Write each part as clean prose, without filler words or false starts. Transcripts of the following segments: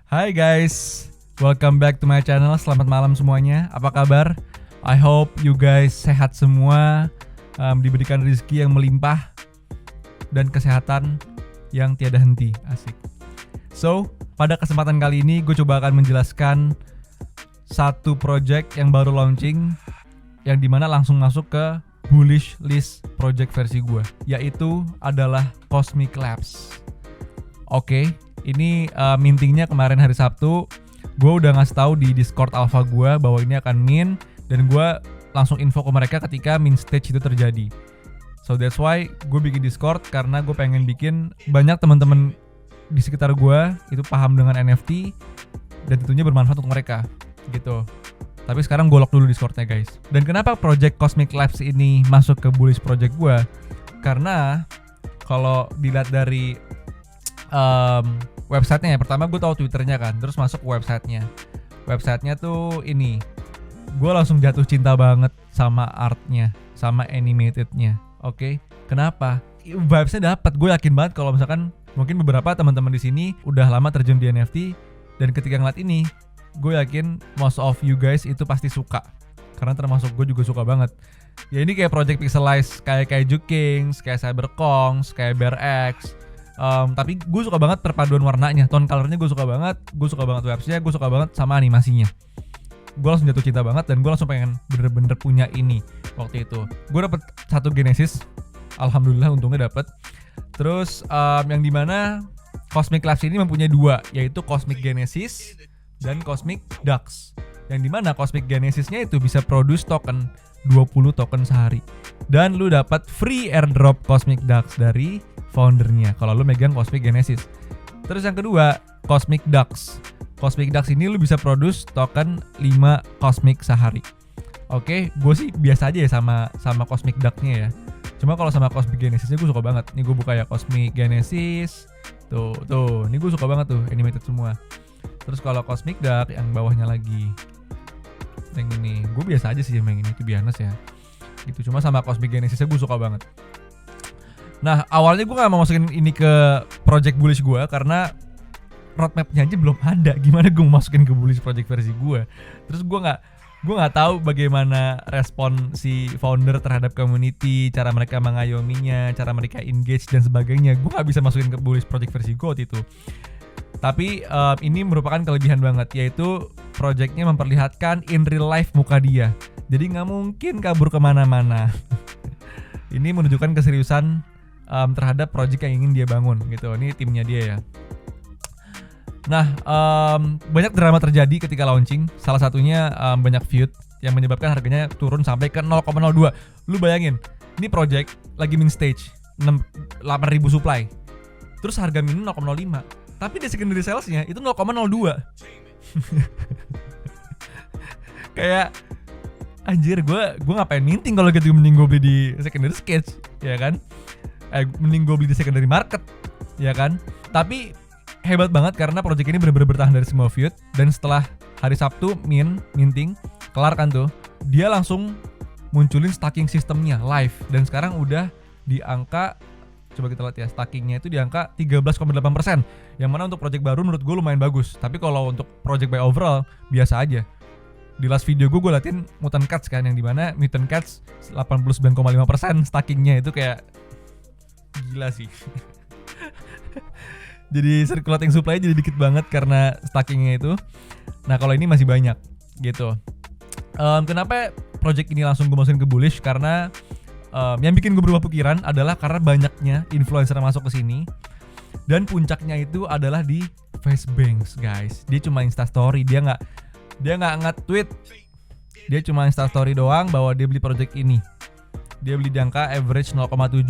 Hai guys, welcome back to my channel. Selamat malam semuanya. Apa kabar? I hope you guys sehat semua, diberikan rezeki yang melimpah dan kesehatan yang tiada henti. Asik. So, pada kesempatan kali ini gue coba akan menjelaskan satu project yang baru launching, yang dimana langsung masuk ke bullish list project versi gue, yaitu adalah Cosmic Labs. Oke, ini mintingnya kemarin hari Sabtu. Gue udah ngasih tahu di Discord Alpha gue bahwa ini akan mint, dan gue langsung info ke mereka ketika mint stage itu terjadi. So that's why gue bikin Discord, karena gue pengen bikin banyak teman-teman di sekitar gue itu paham dengan NFT dan tentunya bermanfaat untuk mereka gitu. Tapi sekarang gue lock dulu Discordnya guys. Dan kenapa project Cosmic Labs ini masuk ke bullish project gue? Karena kalau dilihat dari websitenya ya, pertama gue tahu Twitternya kan, terus masuk ke websitenya tuh ini, gue langsung jatuh cinta banget sama artnya, sama animatednya. Oke, kenapa? Vibesnya dapat. Gue yakin banget kalau misalkan mungkin beberapa teman-teman di sini udah lama terjun di NFT, dan ketika ngeliat ini, gue yakin most of you guys itu pasti suka, karena termasuk gue juga suka banget. Ya ini kayak project pixelized, kayak Kaiju Kings, kayak Cyberkongs, kayak BearX. Tapi gue suka banget perpaduan warnanya, tone colornya gue suka banget vibesnya, gue suka banget sama animasinya. Gue langsung jatuh cinta banget, dan gue langsung pengen bener-bener punya ini. Waktu itu gue dapet satu Genesis, alhamdulillah untungnya dapet. Terus yang dimana Cosmic Labs ini mempunyai dua, yaitu Cosmic Genesis dan Cosmic Ducks. Yang dimana Cosmic Genesisnya itu bisa produce token 20 token sehari, dan lu dapat free airdrop Cosmic Ducks dari foundernya kalau lu megang Cosmic Genesis. Terus yang kedua, Cosmic Ducks. Cosmic Ducks ini lu bisa produce token 5 Cosmic sehari. Oke, gue sih biasa aja ya sama Cosmic Duck-nya ya. Cuma kalau sama Cosmic Genesisnya gue suka banget. Nih gue buka ya Cosmic Genesis. Tuh, ini gue suka banget tuh, animated semua. Terus kalau Cosmic Duck yang bawahnya lagi, yang ini, gue biasa aja sih yang ini, itu biasa ya. Gitu, cuma sama Cosmic Genesisnya gue suka banget. Nah, awalnya gue gak mau masukin ini ke project bullish gue karena roadmapnya aja belum ada. Gimana gue mau masukin ke bullish project versi gue? Terus gue nggak tahu bagaimana respon si founder terhadap community, cara mereka mengayominya, cara mereka engage dan sebagainya. Gue nggak bisa masukin ke bullish project versi gue waktu itu. Tapi ini merupakan kelebihan banget, yaitu projectnya memperlihatkan in real life muka dia. Jadi nggak mungkin kabur kemana-mana. Ini menunjukkan keseriusan terhadap project yang ingin dia bangun gitu. Ini timnya dia ya. Nah, banyak drama terjadi ketika launching. Salah satunya banyak feud yang menyebabkan harganya turun sampai ke 0,02. Lu bayangin, ini project lagi min stage 8.000 supply, terus harga min 0,05. Tapi di secondary salesnya itu 0,02. Kayak anjir, gue ngapain minting kalau gitu, mending gue beli di secondary sketch, ya kan? Mending gue beli di secondary market, ya kan? Tapi hebat banget karena project ini benar-benar bertahan dari semua feud, dan setelah hari Sabtu minting kelar kan tuh, dia langsung munculin stacking sistemnya live, dan sekarang udah di angka, coba kita lihat ya, stackingnya itu di angka 13,8%, yang mana untuk project baru menurut gue lumayan bagus. Tapi kalau untuk project by overall biasa aja. Di last video gue liatin Mutant Cats kan, yang dimana Mutant Cats 89,5% stackingnya, itu kayak gila sih. Jadi circulating supply jadi dikit banget karena stackingnya itu. Nah kalau ini masih banyak gitu. Kenapa project ini langsung gue masukin ke bullish? Karena yang bikin gue berubah pikiran adalah karena banyaknya influencer masuk ke sini, dan puncaknya itu adalah di Facebanks guys. Dia cuma instastory, dia nggak nge-tweet, dia cuma instastory doang bahwa dia beli project ini. Dia beli di angka average 0,7.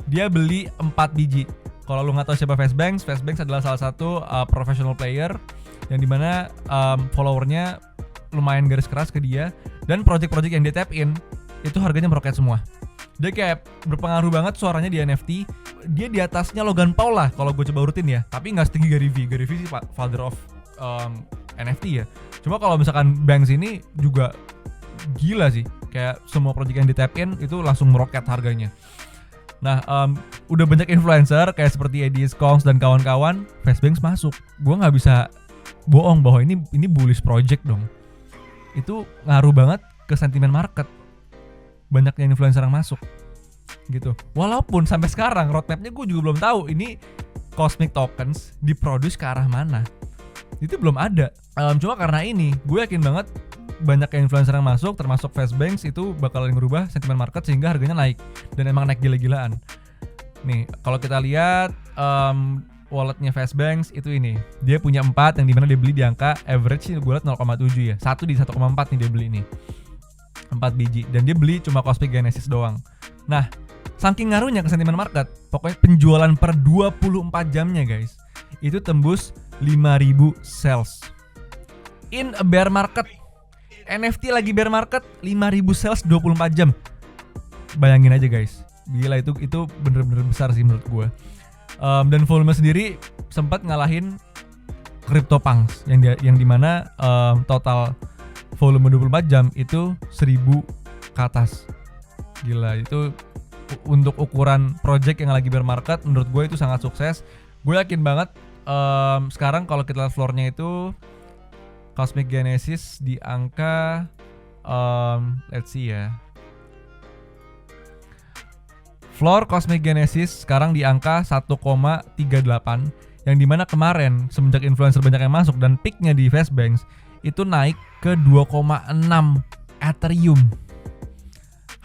Dia beli 4 biji. Kalau lu nggak tahu siapa Facebanks adalah salah satu professional player yang dimana followernya lumayan garis keras ke dia, dan project-project yang dia tap in itu harganya meroket semua. Dia kayak berpengaruh banget suaranya di NFT. Dia di atasnya Logan Paul lah kalau gue coba urutin ya, tapi nggak setinggi Gary V. Gary V sih father of NFT ya. Cuma kalau misalkan Banks ini juga gila sih, kayak semua project yang di tap in itu langsung meroket harganya. Nah, udah banyak influencer kayak seperti Edis Kongs dan kawan-kawan, Facebanks masuk. Gue nggak bisa bohong bahwa ini bullish project dong. Itu ngaruh banget ke sentimen market. Banyaknya influencer yang masuk gitu. Walaupun sampai sekarang roadmapnya gue juga belum tahu ini Cosmic Tokens diproduce ke arah mana. Itu belum ada. Cuma karena ini gue yakin banget banyak influencer yang masuk termasuk Fastbanks itu bakalan ngerubah sentimen market sehingga harganya naik. Dan emang naik gila-gilaan. Nih kalau kita lihat walletnya Fastbanks itu ini. Dia punya 4 yang dimana dia beli di angka average gue liat 0,7 ya. 1 di 1,4 nih dia beli nih. 4 biji. Dan dia beli cuma Cosmic Genesis doang. Nah saking ngaruhnya ke sentimen market, pokoknya penjualan per 24 jamnya guys itu tembus 5.000 sales. In a bear market, NFT lagi bear market, 5.000 sales 24 jam. Bayangin aja guys, gila itu bener-bener besar sih menurut gue. Dan volume sendiri sempat ngalahin CryptoPunks yang dimana total volume 24 jam itu 1.000 ke atas. Gila itu untuk ukuran project yang lagi bear market menurut gue itu sangat sukses. Gue yakin banget sekarang kalau kita lihat floor-nya itu Cosmic Genesis di angka let's see ya. Floor Cosmic Genesis sekarang di angka 1,38 yang dimana kemarin semenjak influencer banyak yang masuk dan peaknya di Fastbanks itu naik ke 2,6 Ethereum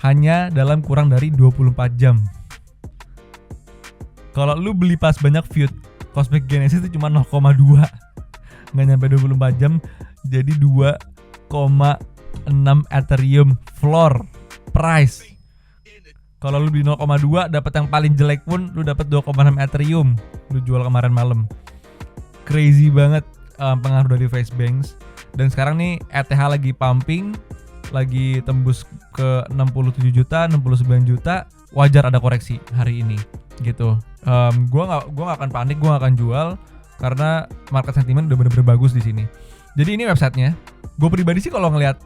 hanya dalam kurang dari 24 jam. Kalau lu beli pas banyak feud, Cosmic Genesis itu cuma 0,2. Nggak nyampe 24 jam, jadi 2,6 Ethereum floor price. Kalau lu beli 0,2 dapat yang paling jelek pun lu dapat 2,6 Ethereum. Lu jual kemarin malam. Crazy banget pengaruh dari Fastbanks. Dan sekarang nih ETH lagi pumping, lagi tembus ke 67 juta, 69 juta, wajar ada koreksi hari ini gitu. Gua nggak akan panik, gua nggak akan jual karena market sentiment udah bener-bener bagus di sini. Jadi ini websitenya. Gue pribadi sih kalau ngelihat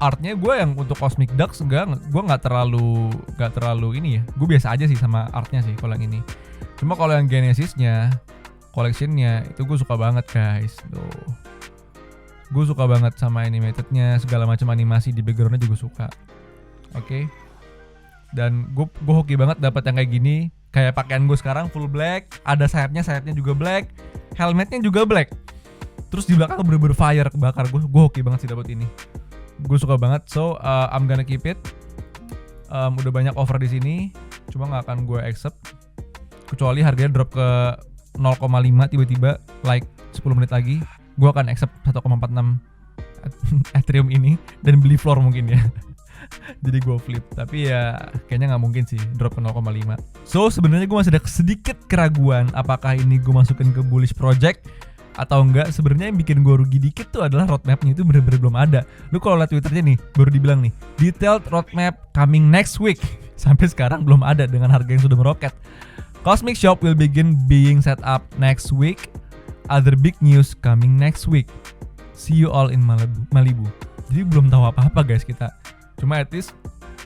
artnya gue yang untuk Cosmic Ducks gue nggak terlalu ini ya. Gue biasa aja sih sama artnya sih kalau yang ini. Cuma kalau yang Genesisnya, collectionnya itu gue suka banget guys. Tuh. Gue suka banget sama animatednya, segala macam animasi di backgroundnya juga suka. Oke. Dan gue hoki banget dapat yang kayak gini. Kayak pakaian gue sekarang full black, ada sayapnya juga black, helmetnya juga black. Terus di belakang bener-bener fire kebakar. Gue hoki banget sih dapat ini. Gue suka banget. So I'm gonna keep it. Udah banyak offer di sini, cuma nggak akan gue accept. Kecuali harganya drop ke 0,5 tiba-tiba like 10 menit lagi. Gue akan accept 1,46 Ethereum ini dan beli floor mungkin ya. Jadi gue flip, tapi ya kayaknya nggak mungkin sih drop ke 0,5. So sebenarnya gue masih ada sedikit keraguan apakah ini gue masukin ke bullish project atau enggak. Sebenarnya yang bikin gue rugi dikit tuh adalah roadmapnya itu bener-bener belum ada. Lu kalau lihat Twitternya nih baru dibilang nih detailed roadmap coming next week. Sampai sekarang belum ada dengan harga yang sudah meroket. Cosmic Shop will begin being set up next week. Other big news coming next week. See you all in Malibu. Jadi belum tahu apa-apa guys kita. Cuma at least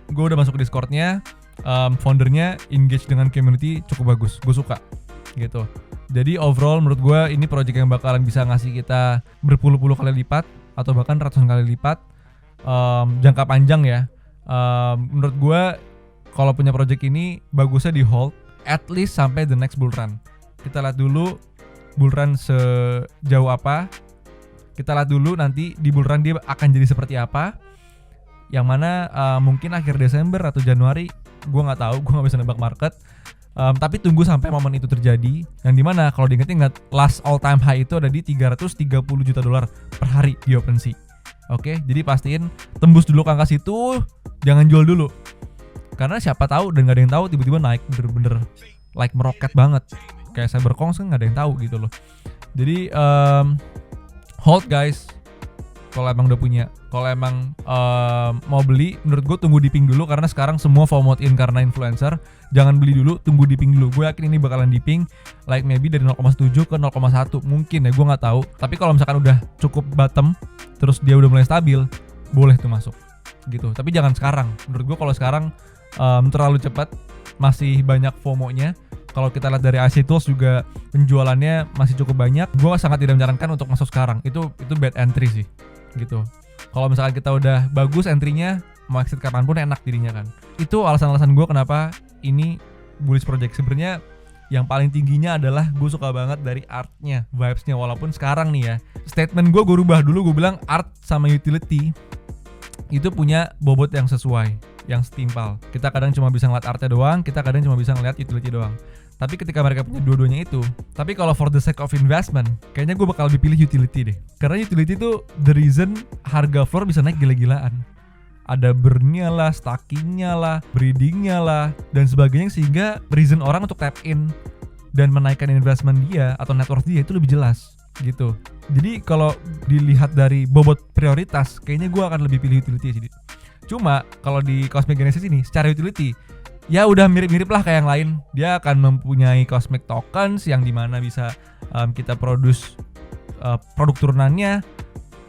gue udah masuk ke Discord-nya, foundernya engage dengan community cukup bagus, gue suka gitu. Jadi overall menurut gue ini project yang bakalan bisa ngasih kita berpuluh-puluh kali lipat atau bahkan ratusan kali lipat jangka panjang ya. Menurut gue kalau punya project ini bagusnya di hold at least sampai the next bull run. Kita lihat dulu bull run sejauh apa, kita lihat dulu nanti di bull run dia akan jadi seperti apa. Yang mana mungkin akhir Desember atau Januari, gue nggak tahu, gue nggak bisa nebak market. Tapi tunggu sampai momen itu terjadi. Yang dimana kalau diingat-ingat last all time high itu ada di $330 juta per hari di OpenSea. Oke, jadi pastiin tembus dulu ke angka situ, jangan jual dulu. Karena siapa tahu dan nggak ada yang tahu tiba-tiba naik bener-bener like meroket banget. Kayak Cybercoins kan nggak ada yang tahu gitu loh. Jadi hold guys. Kalau emang udah punya, kalau emang mau beli, menurut gue tunggu dipping dulu karena sekarang semua FOMO in karena influencer. Jangan beli dulu, tunggu dipping dulu. Gue yakin ini bakalan dipping, like maybe dari 0,7 ke 0,1 mungkin ya, gue nggak tahu. Tapi kalau misalkan udah cukup bottom, terus dia udah mulai stabil, boleh tuh masuk, gitu. Tapi jangan sekarang. Menurut gue kalau sekarang terlalu cepat, masih banyak FOMO-nya. Kalau kita lihat dari IC Tools juga penjualannya masih cukup banyak. Gue sangat tidak menyarankan untuk masuk sekarang. Itu bad entry sih, gitu. Kalau misalkan kita udah bagus entry-nya, mau exit kapanpun enak dirinya kan. Itu alasan-alasan gue kenapa ini bullish project. Sebenarnya yang paling tingginya adalah gue suka banget dari artnya, vibes-nya. Walaupun sekarang nih ya, statement gue rubah dulu, gue bilang art sama utility itu punya bobot yang sesuai, yang setimpal. Kita kadang cuma bisa ngeliat artnya doang, kita kadang cuma bisa ngeliat utility doang. Tapi ketika mereka punya dua-duanya itu, tapi kalau for the sake of investment, kayaknya gue bakal lebih pilih utility deh. Karena utility itu the reason harga floor bisa naik gila-gilaan. Ada burn-nya lah, stacking-nya lah, breeding-nya lah, dan sebagainya, sehingga reason orang untuk tap in dan menaikkan investment dia atau net worth dia itu lebih jelas gitu. Jadi kalau dilihat dari bobot prioritas, kayaknya gue akan lebih pilih utility sih. Cuma kalau di Cosmic Genesis ini secara utility ya udah mirip-mirip lah kayak yang lain. Dia akan mempunyai Cosmic Tokens yang dimana bisa kita produce produk turunannya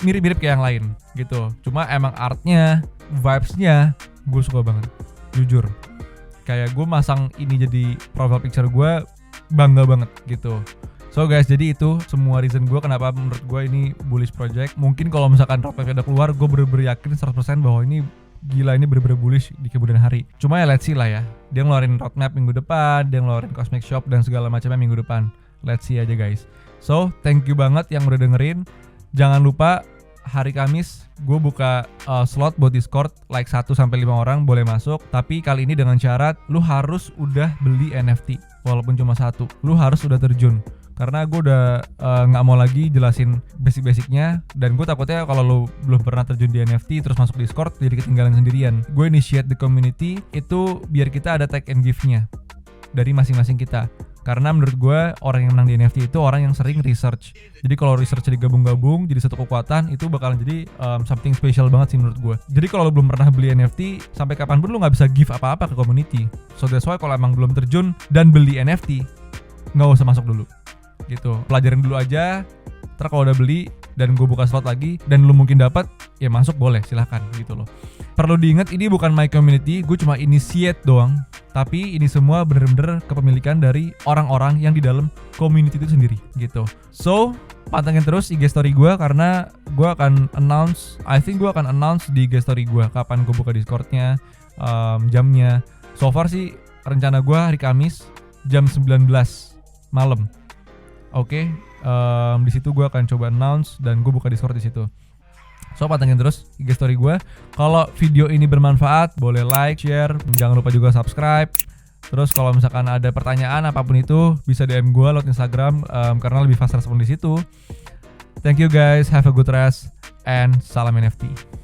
mirip-mirip kayak yang lain gitu. Cuma emang artnya, vibes-nya gue suka banget, jujur. Kayak gue masang ini jadi profile picture gue, bangga banget gitu. So guys, jadi itu semua reason gue kenapa menurut gue ini bullish project. Mungkin kalau misalkan roadmap udah keluar, gue bener-bener yakin 100% bahwa ini gila, ini bener-bener bullish di kemudian hari. Cuma ya let's see lah ya. Dia ngeluarin roadmap minggu depan, dia ngeluarin Cosmic Shop dan segala macamnya minggu depan. Let's see aja guys. So thank you banget yang udah dengerin. Jangan lupa hari Kamis gue buka slot buat Discord, like 1-5 orang boleh masuk. Tapi kali ini dengan syarat lu harus udah beli NFT. Walaupun cuma 1, lu harus udah terjun. Karena gue udah gak mau lagi jelasin basic-basicnya. Dan gue takutnya kalau lo belum pernah terjun di NFT terus masuk Discord jadi ketinggalan sendirian. Gue initiate the community itu biar kita ada take and give-nya dari masing-masing kita. Karena menurut gue orang yang menang di NFT itu orang yang sering research. Jadi kalau research digabung-gabung jadi satu kekuatan, itu bakalan jadi something special banget sih menurut gue. Jadi kalau lo belum pernah beli NFT, sampai kapanpun lo gak bisa give apa-apa ke community. So that's why kalau emang belum terjun dan beli NFT, gak usah masuk dulu gitu. Pelajarin dulu aja. Ntar kalau udah beli dan gue buka slot lagi dan lu mungkin dapat, ya masuk boleh, silahkan gitu loh. Perlu diingat ini bukan my community, gue cuma initiate doang. Tapi ini semua bener-bener kepemilikan dari orang-orang yang di dalam community itu sendiri gitu. So pantengin terus IG story gue karena gue akan announce, I think gue akan announce di IG story gue kapan gue buka Discordnya, jamnya. So far sih rencana gue hari Kamis jam 19 malam. Oke, di situ gue akan coba announce dan gue buka Discord di situ. So pantengin terus IG story gue. Kalau video ini bermanfaat, boleh like, share, jangan lupa juga subscribe. Terus kalau misalkan ada pertanyaan apapun itu, bisa DM gue lewat Instagram karena lebih fast respon di situ. Thank you guys, have a good rest, and salam NFT.